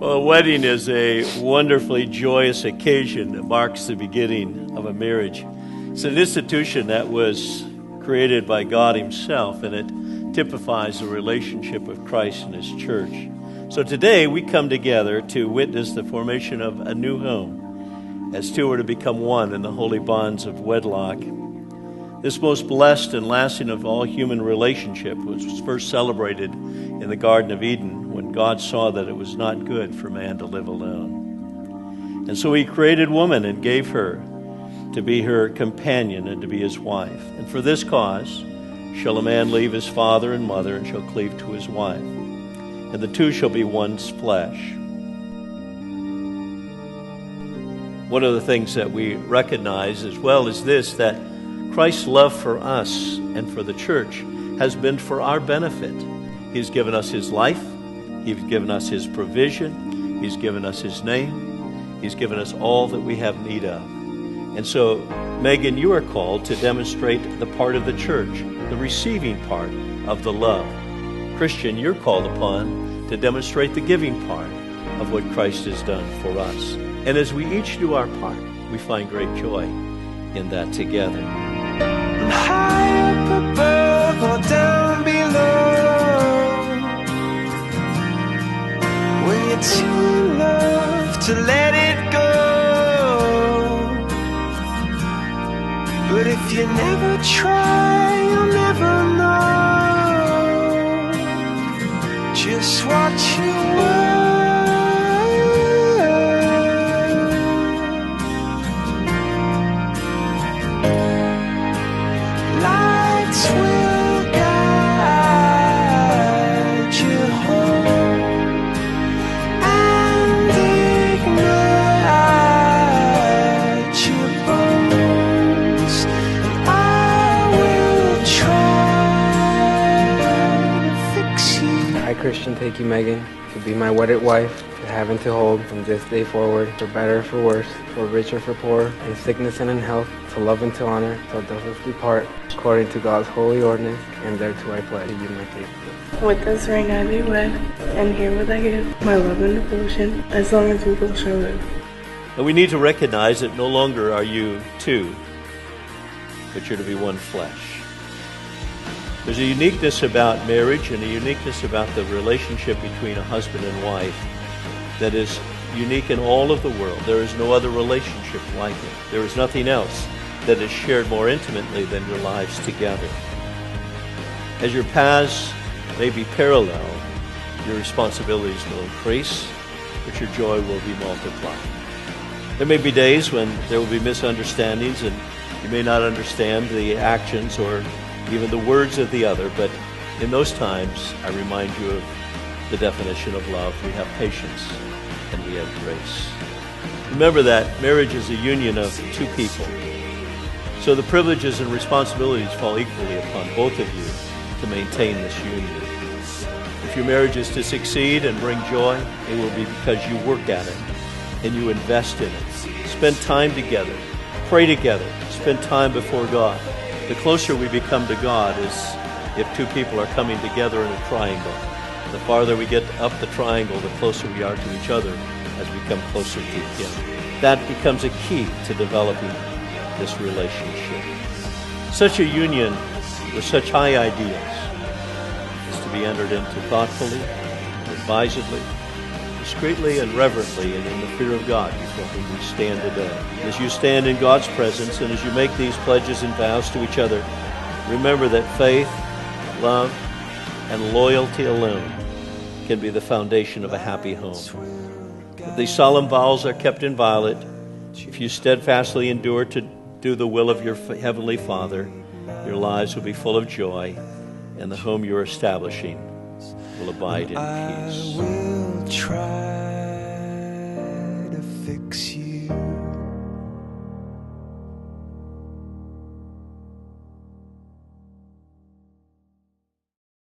Well, a wedding is a wonderfully joyous occasion that marks the beginning of a marriage. It's an institution that was created by God Himself, and it typifies the relationship of Christ and His church. So today we come together to witness the formation of a new home, as two are to become one in the holy bonds of wedlock. This most blessed and lasting of all human relationship was first celebrated in the Garden of Eden when God saw that it was not good for man to live alone. And so He created woman and gave her to be her companion and to be his wife. And for this cause shall a man leave his father and mother and shall cleave to his wife, and the two shall be one flesh. One of the things that we recognize as well is this, that Christ's love for us and for the church has been for our benefit. He's given us His life. He's given us His provision. He's given us His name. He's given us all that we have need of. And so, Megan, you are called to demonstrate the part of the church, the receiving part of the love. Christian, you're called upon to demonstrate the giving part of what Christ has done for us. And as we each do our part, we find great joy in that together. High up above or down below, when you're too in love to let it go. But if you never try, you'll never know just what you were. Lights will guide you home and ignite your bones, and I will try to fix you. I, Christian, take you, Megan, to be my wedded wife, to have and to hold from this day forward, for better or for worse, for rich or for poor, in sickness and in health, to love and to honor, till death us do part, according to God's holy ordinance, and thereto I pledge to you my faith. With this ring I do wed, and herewith I give my love and devotion, as long as we both shall live. And we need to recognize that no longer are you two, but you're to be one flesh. There's a uniqueness about marriage and a uniqueness about the relationship between a husband and wife that is unique in all of the world. There is no other relationship like it. There is nothing else that is shared more intimately than your lives together. As your paths may be parallel, your responsibilities will increase, but your joy will be multiplied. There may be days when there will be misunderstandings and you may not understand the actions or even the words of the other, but in those times I remind you of the definition of love. We have patience and we have grace. Remember that marriage is a union of two people. So the privileges and responsibilities fall equally upon both of you to maintain this union. If your marriage is to succeed and bring joy, it will be because you work at it and you invest in it. Spend time together, pray together, spend time before God. The closer we become to God is if two people are coming together in a triangle. The farther we get up the triangle, the closer we are to each other as we come closer to Him. That becomes a key to developing this relationship. Such a union with such high ideals is to be entered into thoughtfully, advisedly, discreetly and reverently, and in the fear of God before whom we stand today. As you stand in God's presence and as you make these pledges and vows to each other, remember that faith, love, and loyalty alone can be the foundation of a happy home. If these solemn vows are kept inviolate, if you steadfastly endure to do the will of your Heavenly Father, your lives will be full of joy, and the home you're establishing will abide in peace.